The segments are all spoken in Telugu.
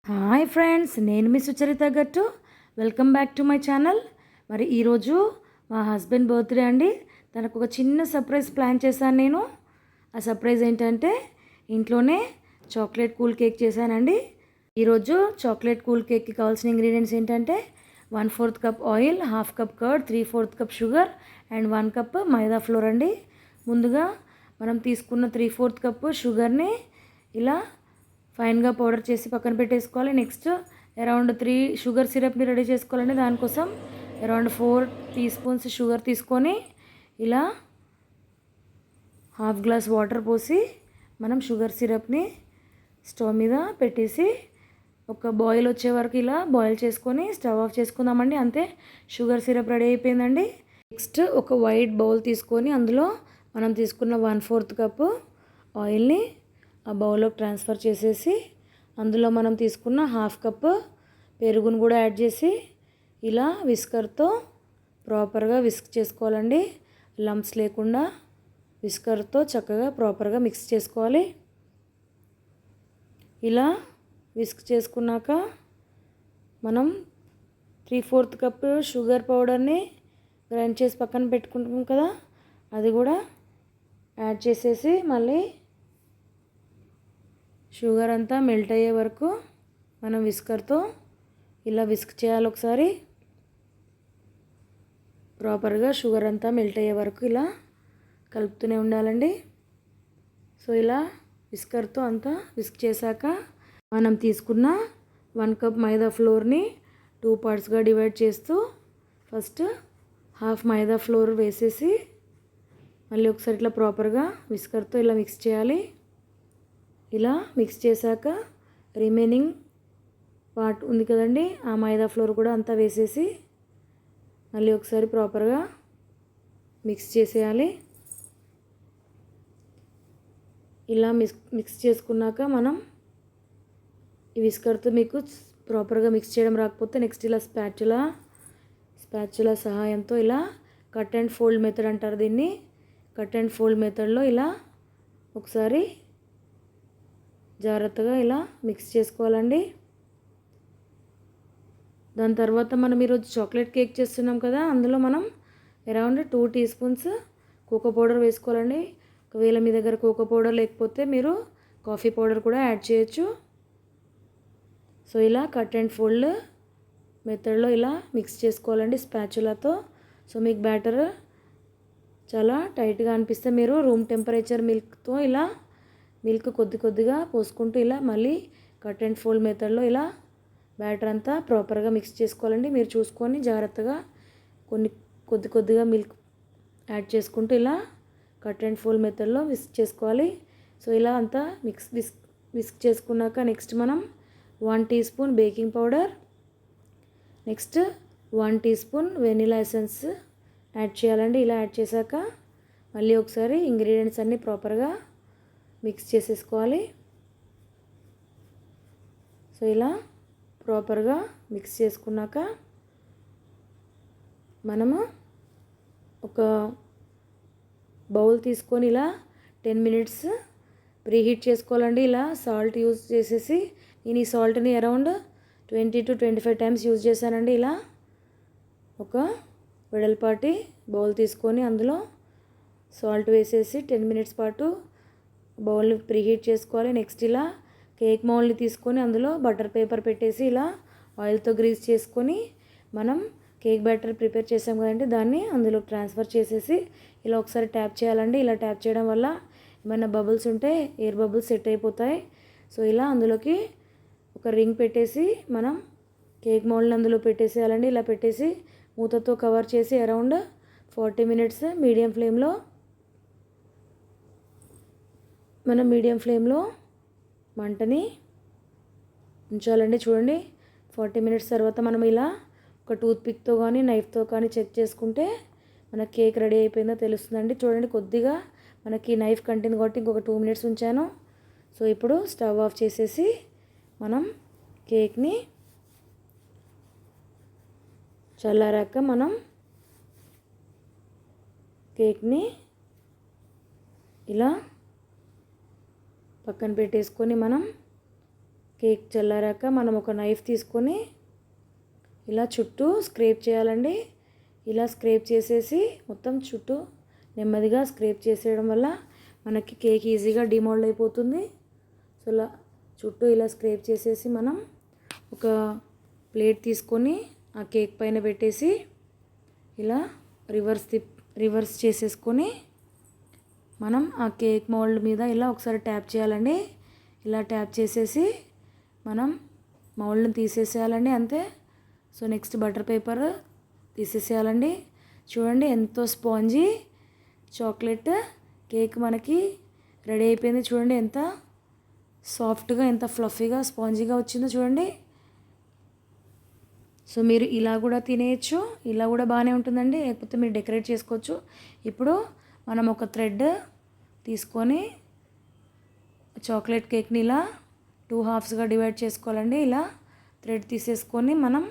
హాయ్ ఫ్రెండ్స్, నేను మీ సుచరిత గట్టు. Welcome back to my channel. మరి ఈరోజు మా హస్బెండ్ బర్త్డే అండి. తనకు ఒక చిన్న సర్ప్రైజ్ ప్లాన్ చేశాను నేను. ఆ సర్ప్రైజ్ ఏంటంటే ఇంట్లోనే చాక్లెట్ కూల్ కేక్ చేశానండి. ఈరోజు చాక్లెట్ కూల్ కేక్కి కావాల్సిన ఇంగ్రీడియంట్స్ ఏంటంటే 1/4 cup oil, 1/2 cup curd, 3/4 cup sugar and 1 cup maida floor అండి. ముందుగా మనం తీసుకున్న 3/4 కప్ షుగర్ని ఇలా ఫైన్గా పౌడర్ చేసి పక్కన పెట్టేసుకోవాలి. నెక్స్ట్ అరౌండ్ 3 షుగర్ సిరప్ని రెడీ చేసుకోవాలండి. దానికోసం అరౌండ్ 4 టీ స్పూన్స్ షుగర్ తీసుకొని ఇలా 1/2 గ్లాస్ వాటర్ పోసి మనం షుగర్ సిరప్ని స్టవ్ మీద పెట్టేసి ఒక బాయిల్ వచ్చే వరకు ఇలా బాయిల్ చేసుకొని స్టవ్ ఆఫ్ చేసుకుందామండి. అంతే, షుగర్ సిరప్ రెడీ అయిపోయిందండి. నెక్స్ట్ ఒక వైట్ బౌల్ తీసుకొని అందులో మనం తీసుకున్న 1/4 కప్పు ఆయిల్ని ఆ బౌల్లోకి ట్రాన్స్ఫర్ చేసేసి అందులో మనం తీసుకున్న 1/2 కప్పు పెరుగును కూడా యాడ్ చేసి ఇలా విస్కర్తో ప్రాపర్గా విస్క్ చేసుకోవాలండి. లంప్స్ లేకుండా విస్కర్తో చక్కగా ప్రాపర్గా మిక్స్ చేసుకోవాలి. ఇలా విస్క్ చేసుకున్నాక మనం 3/4 కప్పు షుగర్ పౌడర్ని గ్రైండ్ చేసి పక్కన పెట్టుకుంటాం కదా, అది కూడా యాడ్ చేసేసి మళ్ళీ షుగర్ అంతా మెల్ట్ అయ్యే వరకు మనం విస్కర్తో ఇలా విస్క్ చేయాలి. ఒకసారి ప్రాపర్గా షుగర్ అంతా మెల్ట్ అయ్యే వరకు ఇలా కలుపుతూనే ఉండాలండి. సో ఇలా విస్కర్తో అంతా విస్క్ చేశాక మనం తీసుకున్న 1 కప్ మైదా ఫ్లోర్ని 2 పార్ట్స్గా డివైడ్ చేస్తూ ఫస్ట్ 1/2 మైదా ఫ్లోర్ వేసేసి మళ్ళీ ఒకసారి ఇట్లా ప్రాపర్గా విస్కర్తో ఇలా మిక్స్ చేయాలి. ఇలా మిక్స్ చేశాక రిమైనింగ్ పార్ట్ ఉంది కదండి, ఆ మైదా ఫ్లోర్ కూడా అంతా వేసేసి మళ్ళీ ఒకసారి ప్రాపర్గా మిక్స్ చేసేయాలి. ఇలా మిక్స్ చేసుకున్నాక మనం ఈ విస్కర్తో మీకు ప్రాపర్గా మిక్స్ చేయడం రాకపోతే నెక్స్ట్ ఇలా స్పాచులా సహాయంతో ఇలా కట్ అండ్ ఫోల్డ్ మెథడ్ అంటారు దీన్ని. కట్ అండ్ ఫోల్డ్ మెథడ్లో ఇలా ఒకసారి జాగ్రత్తగా ఇలా మిక్స్ చేసుకోవాలండి. దాని తర్వాత మనం ఈరోజు చాక్లెట్ కేక్ చేస్తున్నాం కదా, అందులో మనం around 2 teaspoons cocoa powder వేసుకోవాలండి. ఒకవేళ మీ దగ్గర కోకో పౌడర్ లేకపోతే మీరు కాఫీ పౌడర్ కూడా యాడ్ చేయొచ్చు. సో ఇలా కట్ అండ్ ఫోల్డ్ మెథడ్లో ఇలా మిక్స్ చేసుకోవాలండి స్పాచులాతో. సో మీకు బ్యాటర్ చాలా టైట్గా అనిపిస్తే మీరు రూమ్ టెంపరేచర్ మిల్క్తో ఇలా మిల్క్ కొద్దిగా పోసుకుంటూ ఇలా మళ్ళీ కట్ అండ్ ఫోల్డ్ మెథడ్లో ఇలా బ్యాటర్ అంతా ప్రాపర్గా మిక్స్ చేసుకోవాలండి. మీరు చూసుకొని జాగ్రత్తగా కొద్దిగా మిల్క్ యాడ్ చేసుకుంటూ ఇలా కట్ అండ్ ఫోల్డ్ మెథడ్లో విస్క్ చేసుకోవాలి. సో ఇలా అంతా విస్క్ చేసుకున్నాక నెక్స్ట్ మనం 1 teaspoon baking powder, next 1 teaspoon vanilla essence add చేయాలండి. ఇలా యాడ్ చేశాక మళ్ళీ ఒకసారి ఇంగ్రీడియంట్స్ అన్నీ ప్రాపర్గా మిక్స్ చేసేసుకోవాలి. సో ఇలా ప్రాపర్గా మిక్స్ చేసుకున్నాక మనము ఒక బౌల్ తీసుకొని ఇలా 10 మినిట్స్ ప్రీహీట్ చేసుకోవాలండి. ఇలా సాల్ట్ యూజ్ చేసేసి నేను ఈ సాల్ట్ని అరౌండ్ 20 to 25 టైమ్స్ యూజ్ చేశానండి. ఇలా ఒక వెడల్పాటి బౌల్ తీసుకొని అందులో సాల్ట్ వేసేసి 10 మినిట్స్ పాటు బౌల్ని ప్రీహీట్ చేసుకోవాలి. నెక్స్ట్ ఇలా కేక్ మౌల్డ్ని తీసుకొని అందులో బటర్ పేపర్ పెట్టేసి ఇలా ఆయిల్తో గ్రీస్ చేసుకొని మనం కేక్ బ్యాటర్ ప్రిపేర్ చేసాం కదండి, దాన్ని అందులో ట్రాన్స్ఫర్ చేసేసి ఇలా ఒకసారి ట్యాప్ చేయాలండి. ఇలా ట్యాప్ చేయడం వల్ల ఏమైనా బబుల్స్ ఉంటే ఎయిర్ బబుల్స్ సెట్ అయిపోతాయి. సో ఇలా అందులోకి ఒక రింగ్ పెట్టేసి మనం కేక్ మౌల్డ్ని అందులో పెట్టేసేయాలండి. ఇలా పెట్టేసి మూతతో కవర్ చేసి అరౌండ్ 40 మినిట్స్ మీడియం ఫ్లేమ్లో మంటని ఉంచాలండి. చూడండి, 40 మినిట్స్ తర్వాత మనం ఇలా ఒక టూత్పిక్తో కానీ నైఫ్తో కానీ చెక్ చేసుకుంటే మన కేక్ రెడీ అయిపోయిందో తెలుస్తుందండి. చూడండి, కొద్దిగా మనకి నైఫ్ కంటింది కాబట్టి ఇంకొక 2 మినిట్స్ ఉంచాను. సో ఇప్పుడు స్టవ్ ఆఫ్ చేసేసి మనం కేక్ని చల్లారాక మనం కేక్ని ఇలా పక్కన పెట్టేసుకొని మనం కేక్ చల్లారాక మనం ఒక నైఫ్ తీసుకొని ఇలా చుట్టూ స్క్రేప్ చేయాలండి. ఇలా స్క్రేప్ చేసేసి మొత్తం చుట్టూ నెమ్మదిగా స్క్రేప్ చేసేయడం వల్ల మనకి కేక్ ఈజీగా డిమోల్డ్ అయిపోతుంది. సో ఇలా చుట్టూ ఇలా స్క్రేప్ చేసేసి మనం ఒక ప్లేట్ తీసుకొని ఆ కేక్ పైన పెట్టేసి ఇలా రివర్స్ చేసేసుకొని మనం ఆ కేక్ మౌల్డ్ మీద ఇలా ఒకసారి ట్యాప్ చేయాలండి. ఇలా ట్యాప్ చేసేసి మనం మౌల్డ్ని తీసేసేయాలండి, అంతే. సో నెక్స్ట్ బటర్ పేపర్ తీసేసేయాలండి. చూడండి ఎంతో స్పాంజీ చాక్లెట్ కేక్ మనకి రెడీ అయిపోయింది. చూడండి ఎంత సాఫ్ట్గా, ఎంత ఫ్లఫీగా, స్పాంజీగా వచ్చిందో చూడండి. సో మీరు ఇలా కూడా తినేయచ్చు, ఇలా కూడా బాగానే ఉంటుందండి, లేకపోతే మీరు డెకరేట్ చేసుకోవచ్చు. ఇప్పుడు మనం ఒక థ్రెడ్ తీసుకొని చాక్లెట్ కేక్ని ఇలా 2 హాఫ్స్గా డివైడ్ చేసుకోవాలండి. ఇలా థ్రెడ్ తీసేసుకొని మనం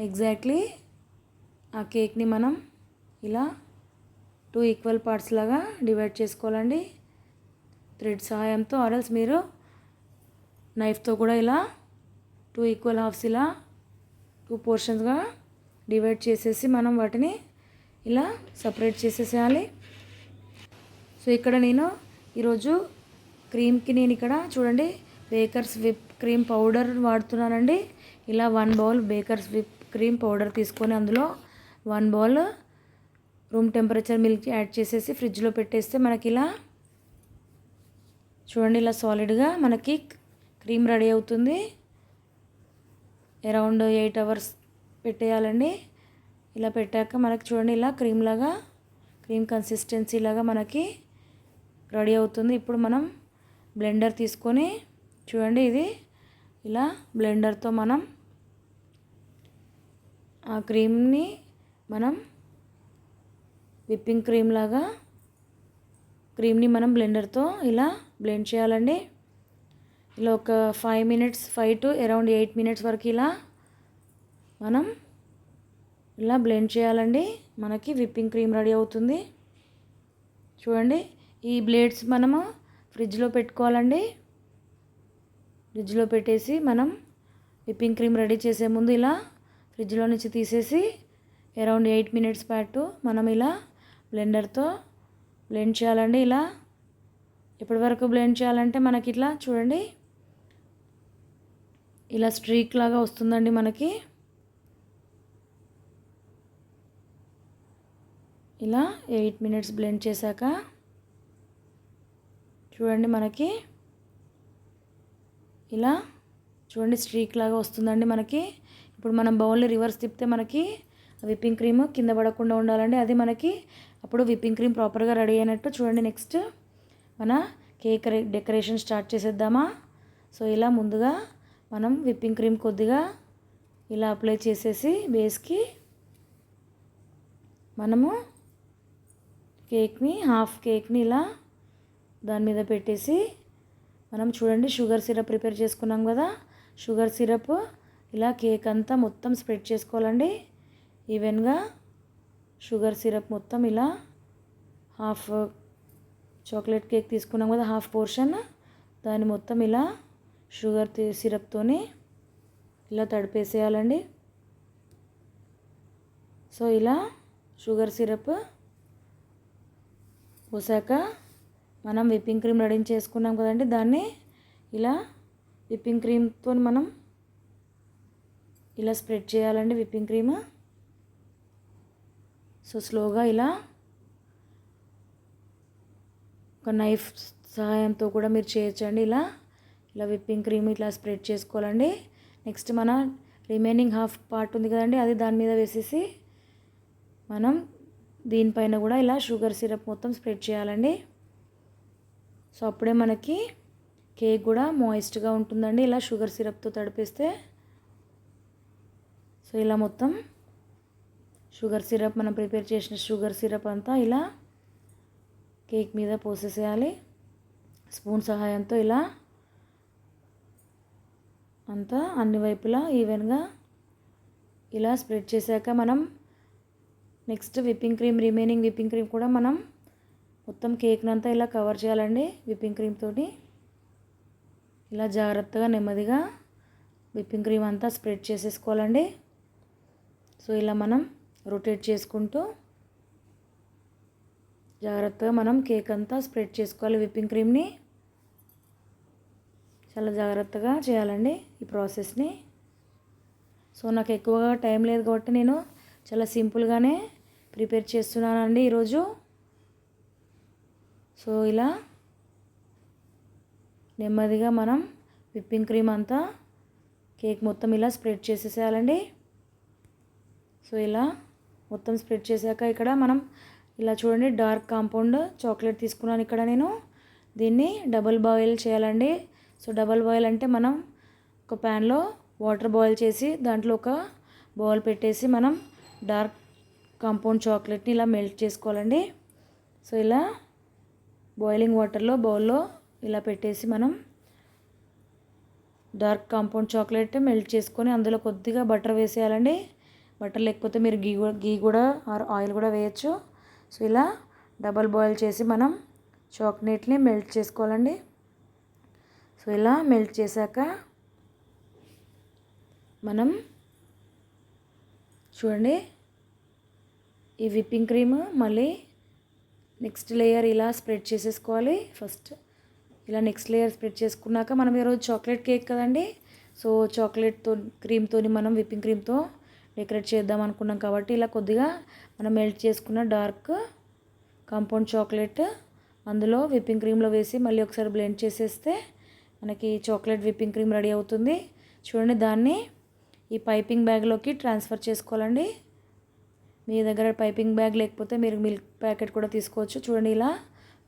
ఎగ్జాక్ట్లీ ఆ కేక్ని మనం ఇలా 2 ఈక్వల్ పార్ట్స్ లాగా డివైడ్ చేసుకోవాలండి థ్రెడ్ సహాయంతో. ఆర్ఎల్స్ మీరు నైఫ్తో కూడా ఇలా 2 ఈక్వల్ హాఫ్స్ ఇలా 2 పోర్షన్స్గా డివైడ్ చేసేసి మనం వాటిని ఇలా సపరేట్ చేసేసేయాలి. సో ఇక్కడ నేను ఈరోజు క్రీమ్కి నేను ఇక్కడ చూడండి బేకర్స్ విప్ క్రీమ్ పౌడర్ వాడుతున్నానండి. ఇలా 1 bowl bakers whip cream powder తీసుకొని అందులో 1 bowl room temperature milk add చేసేసి ఫ్రిడ్జ్లో పెట్టేస్తే మనకి ఇలా చూడండి ఇలా సాలిడ్గా మనకి క్రీమ్ రెడీ అవుతుంది. అరౌండ్ 8 అవర్స్ పెట్టేయాలండి. ఇలా పెట్టాక మనకి చూడండి ఇలా క్రీమ్ కన్సిస్టెన్సీ లాగా మనకి రెడీ అవుతుంది. ఇప్పుడు మనం బ్లెండర్ తీసుకొని చూడండి ఇది ఇలా బ్లెండర్తో మనం ఆ క్రీమ్ని మనం విప్పింగ్ క్రీమ్ లాగా క్రీమ్ని మనం బ్లెండర్తో ఇలా బ్లెండ్ చేయాలండి. ఇలా ఒక 5 to అరౌండ్ 8 మినిట్స్ వరకు ఇలా మనం ఇలా బ్లెండ్ చేయాలండి. మనకి విప్పింగ్ క్రీమ్ రెడీ అవుతుంది. చూడండి ఈ బ్లేడ్స్ మనము ఫ్రిడ్జ్లో పెట్టుకోవాలండి. ఫ్రిడ్జ్లో పెట్టేసి మనం విప్పింగ్ క్రీమ్ రెడీ చేసే ముందు ఇలా ఫ్రిడ్జ్లో నుంచి తీసేసి అరౌండ్ 8 మినిట్స్ పాటు మనం ఇలా బ్లెండర్తో బ్లెండ్ చేయాలండి. ఇలా ఎప్పటి వరకు బ్లెండ్ చేయాలంటే మనకి ఇట్లా చూడండి ఇలా స్ట్రీక్ లాగా వస్తుందండి మనకి. ఇలా 8 మినిట్స్ బ్లెండ్ చేశాక చూడండి మనకి ఇలా చూడండి స్ట్రీక్ లాగా వస్తుందండి మనకి. ఇప్పుడు మనం బౌల్ని రివర్స్ తిప్పితే మనకి విప్పింగ్ క్రీమ్ కింద పడకుండా ఉండాలండి. అది మనకి అప్పుడు విప్పింగ్ క్రీమ్ ప్రాపర్గా రెడీ అయినట్టు. చూడండి నెక్స్ట్ మన కేక్ డెకరేషన్ స్టార్ట్ చేసేద్దామా. సో ఇలా ముందుగా మనం విప్పింగ్ క్రీమ్ కొద్దిగా ఇలా అప్లై చేసేసి బేస్కి మనము హాఫ్ కేక్ని ఇలా దాని మీద పెట్టేసి మనం చూడండి షుగర్ సిరప్ ప్రిపేర్ చేసుకున్నాం కదా, షుగర్ సిరప్ ఇలా కేక్ అంతా మొత్తం స్ప్రెడ్ చేసుకోవాలండి ఈవెన్గా. షుగర్ సిరప్ మొత్తం ఇలా హాఫ్ చాక్లెట్ కేక్ తీసుకున్నాం కదా హాఫ్ పోర్షన్, దాన్ని మొత్తం ఇలా షుగర్ సిరప్తోని ఇలా తడిపేసేయాలండి. సో ఇలా షుగర్ సిరప్ పోసాక మనం విప్పింగ్ క్రీమ్ రెడీ చేసుకున్నాం కదండి, దాన్ని ఇలా విప్పింగ్ క్రీమ్తో మనం ఇలా స్ప్రెడ్ చేయాలండి విప్పింగ్ క్రీమ్. సో స్లోగా ఇలా ఒక నైఫ్ సహాయంతో కూడా మీరు చేయొచ్చండి. ఇలా విప్పింగ్ క్రీమ్ ఇట్లా స్ప్రెడ్ చేసుకోవాలండి. నెక్స్ట్ మన రిమైనింగ్ హాఫ్ పార్ట్ ఉంది కదండి, అది దాని మీద వేసేసి మనం దీనిపైన కూడా ఇలా షుగర్ సిరప్ మొత్తం స్ప్రెడ్ చేయాలండి. సో అప్పుడే మనకి కేక్ కూడా మాయిస్ట్గా ఉంటుందండి ఇలా షుగర్ సిరప్తో తడిపేస్తే. సో ఇలా మొత్తం షుగర్ సిరప్ మనం ప్రిపేర్ చేసిన షుగర్ సిరప్ అంతా ఇలా కేక్ మీద పోసేసేయాలి. స్పూన్ సహాయంతో ఇలా అంతా అన్ని వైపులా ఈవెన్గా ఇలా స్ప్రెడ్ చేశాక మనం నెక్స్ట్ రిమైనింగ్ విప్పింగ్ క్రీమ్ కూడా మనం మొత్తం కేక్నంతా ఇలా కవర్ చేయాలండి విప్పింగ్ క్రీమ్ తోటి. ఇలా జాగ్రత్తగా నెమ్మదిగా విప్పింగ్ క్రీమ్ అంతా స్ప్రెడ్ చేసేసుకోవాలండి. సో ఇలా మనం రొటేట్ చేసుకుంటూ జాగ్రత్తగా మనం కేక్ అంతా స్ప్రెడ్ చేసుకోవాలి. విప్పింగ్ క్రీమ్ని చాలా జాగ్రత్తగా చేయాలండి ఈ ప్రాసెస్ని. సో నాకు ఎక్కువగా టైం లేదు కాబట్టి నేను చాలా సింపుల్గానే ప్రిపేర్ చేస్తున్నానండి ఈరోజు. సో ఇలా నెమ్మదిగా మనం విప్పింగ్ క్రీమ్ అంతా కేక్ మొత్తం ఇలా స్ప్రెడ్ చేసేసేయాలండి. సో ఇలా మొత్తం స్ప్రెడ్ చేశాక ఇక్కడ మనం ఇలా చూడండి డార్క్ కాంపౌండ్ చాక్లెట్ తీసుకున్నాను ఇక్కడ నేను. దీన్ని డబుల్ బాయిల్ చేయాలండి. సో డబుల్ బాయిల్ అంటే మనం ఒక ప్యాన్లో వాటర్ బాయిల్ చేసి దాంట్లో ఒక బౌల్ పెట్టేసి మనం డార్క్ కాంపౌండ్ చాక్లెట్ని ఇలా మెల్ట్ చేసుకోవాలండి. సో ఇలా బాయిలింగ్ వాటర్లో బౌల్లో ఇలా పెట్టేసి మనం డార్క్ కాంపౌండ్ చాక్లెట్ మెల్ట్ చేసుకొని అందులో కొద్దిగా బటర్ వేసేయాలండి. బటర్ లేకపోతే మీరు గీ కూడా ఆయిల్ కూడా వేయచ్చు. సో ఇలా డబల్ బాయిల్ చేసి మనం చాక్లెట్ని మెల్ట్ చేసుకోవాలండి. సో ఇలా మెల్ట్ చేశాక మనం చూడండి ఈ విప్పింగ్ క్రీమ్ మళ్ళీ నెక్స్ట్ లేయర్ ఇలా స్ప్రెడ్ చేసేసుకోవాలి. ఫస్ట్ ఇలా నెక్స్ట్ లేయర్ స్ప్రెడ్ చేసుకున్నాక మనం ఈరోజు చాక్లెట్ కేక్ కదండి. సో చాక్లెట్తో క్రీమ్తో మనం విప్పింగ్ క్రీమ్తో డెకరేట్ చేద్దాం అనుకున్నాం కాబట్టి ఇలా కొద్దిగా మనం మెల్ట్ చేసుకున్న డార్క్ కాంపౌండ్ చాక్లెట్ అందులో విప్పింగ్ క్రీమ్లో వేసి మళ్ళీ ఒకసారి బ్లెండ్ చేసేస్తే మనకి చాక్లెట్ విప్పింగ్ క్రీమ్ రెడీ అవుతుంది. చూడండి దాన్ని ఈ పైపింగ్ బ్యాగ్లోకి ట్రాన్స్ఫర్ చేసుకోవాలండి. మీ దగ్గర పైపింగ్ బ్యాగ్ లేకపోతే మీరు మిల్క్ ప్యాకెట్ కూడా తీసుకోవచ్చు. చూడండి ఇలా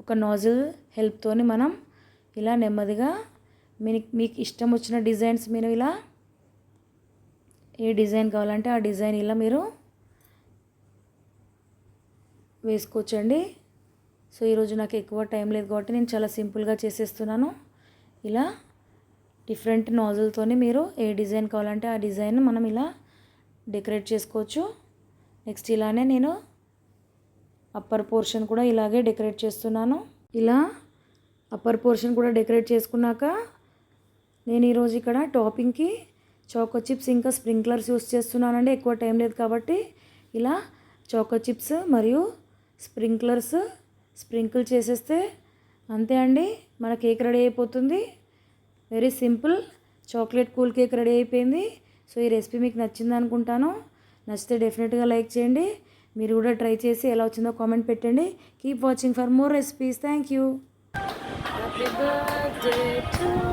ఒక నాజిల్ హెల్ప్తోని మనం ఇలా నెమ్మదిగా మీకు ఇష్టం వచ్చిన డిజైన్స్ మీరు ఇలా ఏ డిజైన్ కావాలంటే ఆ డిజైన్ ఇలా మీరు వేసుకోవచ్చండి. సో ఈరోజు నాకు ఎక్కువ టైం లేదు కాబట్టి నేను చాలా సింపుల్గా చేసేస్తున్నాను. ఇలా డిఫరెంట్ నాజిల్తోని మీరు ఏ డిజైన్ కావాలంటే ఆ డిజైన్ మనం ఇలా డెకరేట్ చేసుకోవచ్చు. నెక్స్ట్ ఇలానే నేను అప్పర్ పోర్షన్ కూడా ఇలాగే డెకరేట్ చేస్తున్నాను. ఇలా అప్పర్ పోర్షన్ కూడా డెకరేట్ చేసుకున్నాక నేను ఈరోజు ఇక్కడ టాపింగ్కి చాకో చిప్స్ ఇంకా స్ప్రింక్లర్స్ యూస్ చేస్తున్నానండి. ఎక్కువ టైం లేదు కాబట్టి ఇలా చాకో చిప్స్ మరియు స్ప్రింక్లర్స్ స్ప్రింకిల్ చేసేస్తే అంతే అండి, మన కేక్ రెడీ అయిపోతుంది. Very simple chocolate cool cake ready అయిపోయింది. సో ఈ రెసిపీ మీకు నచ్చింది అనుకుంటాను. నచ్చితే డెఫినెట్గా లైక్ చేయండి. మీరు కూడా ట్రై చేసి ఎలా వచ్చిందో కామెంట్ పెట్టండి. Keep watching for more recipes. Thank you. Happy birthday to